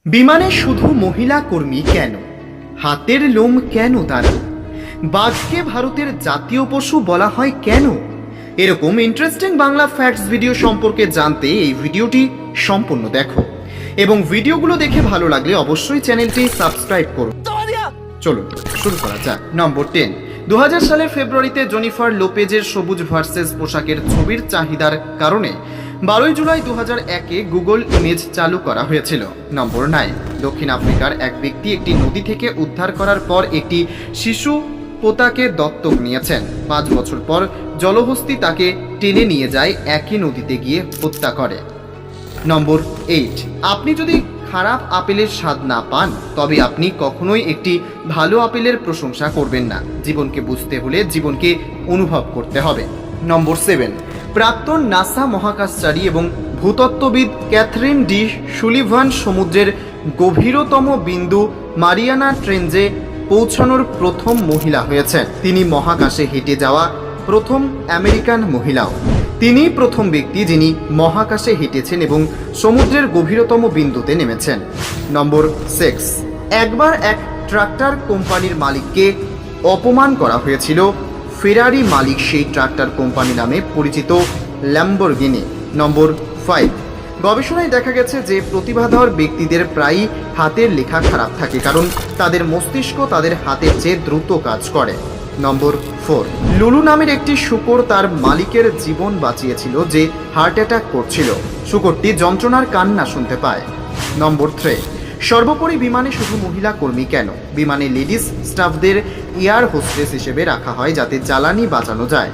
বিমানে শুধু মহিলা কর্মী কেন? হাতের লোম কেন তারা? বাঘকে ভারতের জাতীয় পশু বলা হয় কেন? এরকম ইন্টারেস্টিং বাংলা ফ্যাক্টস ভিডিও সম্পর্কে জানতে এই ভিডিওটি সম্পূর্ণ দেখো এবং ভিডিওগুলো দেখে ভালো লাগলে অবশ্যই চ্যানেলটি সাবস্ক্রাইব করুন। চলুন শুরু করা যাক। নম্বর 10, 2000 সালের ফেব্রুয়ারিতে জেনিফার লোপেজের সবুজ ভার্সেস পোশাকের ছবির চাহিদার কারণে 12 জুলাই 2001-এ গুগল ইমেজ চালু করা হয়েছিল। নম্বর 9, দক্ষিণ আফ্রিকার এক ব্যক্তি একটি নদী থেকে উদ্ধার করার পর একটি শিশু পোতাকে দত্তক নিয়েছেন। 5 বছর পর জলহস্তী তাকে টেনে নিয়ে যায়, একই নদীতে গিয়ে হত্যা করে। নম্বর 8, আপনি যদি খারাপ আপেলের স্বাদ না পান তবে আপনি কখনোই একটি ভালো আপেলের প্রশংসা করবেন না। জীবনকে বুঝতে হলে জীবনকে অনুভব করতে হবে। নম্বর 7, প্রাক্তন নাসা মহাকাশচারী এবং ভূতত্ত্ববিদ ক্যাথরিন ডি সুলিভান সমুদ্রের গভীরতম বিন্দু মারিয়ানা ট্রেঞ্জে পৌঁছানোর প্রথম মহিলা হয়েছেন। তিনি মহাকাশে হেঁটে যাওয়া প্রথম আমেরিকান মহিলাও। তিনি প্রথম ব্যক্তি যিনি মহাকাশে হেঁটেছেন এবং সমুদ্রের গভীরতম বিন্দুতে নেমেছেন। নম্বর 6, একবার এক ট্রাক্টর কোম্পানির মালিককে অপমান করা হয়েছিল। ফেরারি মালিক সেই ট্রাক্টর কোম্পানি নামে পরিচিত ল্যাম্বরগিনি। নম্বর 5, গবেষণায় দেখা গেছে যে প্রতিভাধর ব্যক্তিদের প্রায়ই হাতের লেখা খারাপ থাকে, কারণ তাদের মস্তিষ্ক তাদের হাতের চেয়ে দ্রুত কাজ করে। নম্বর 4, লুলু নামের একটি শূকর তার মালিকের জীবন বাঁচিয়েছিল যে হার্ট অ্যাটাক করছিল। শূকরটি যন্ত্রণার কান্না শুনতে পায়। নম্বর 3, সর্বোপরি বিমানে শুধু মহিলা কর্মী কেন? বিমানে লেডিস স্টাফদের এয়ার হোস্টেস হিসেবে রাখা হয় যাতে জ্বালানি বাঁচানো যায়।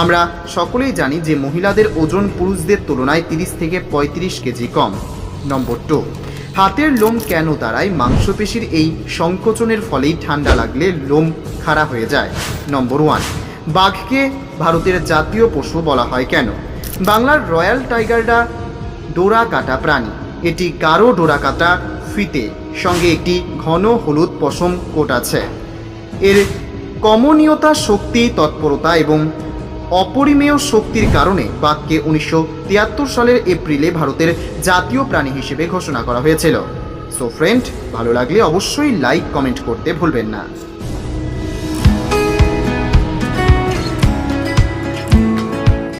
আমরা সকলেই জানি যে মহিলাদের ওজন পুরুষদের তুলনায় 30 থেকে 35 কেজি কম। নম্বর 2, হাতের লোম কেন দাঁড়ায়? মাংসপেশির এই সংকোচনের ফলেই ঠান্ডা লাগলে লোম খাড়া হয়ে যায়। নম্বর 1, বাঘকে ভারতের জাতীয় পশু বলা হয় কেন? বাংলার রয়্যাল টাইগাররা ডোরা কাটা প্রাণী। এটি গাঢ় ডোরা কাটা ফিতে সঙ্গে একটি ঘন হলুদ পশম কোট আছে। এর কমনীয়তা, শক্তি, তৎপরতা এবং অপরিমেয় শক্তির কারণে বাঘকে 1973 সালের এপ্রিলে ভারতের জাতীয় প্রাণী হিসেবে ঘোষণা করা হয়েছিল। সো ফ্রেন্ড, ভালো লাগলে অবশ্যই লাইক কমেন্ট করতে ভুলবেন না।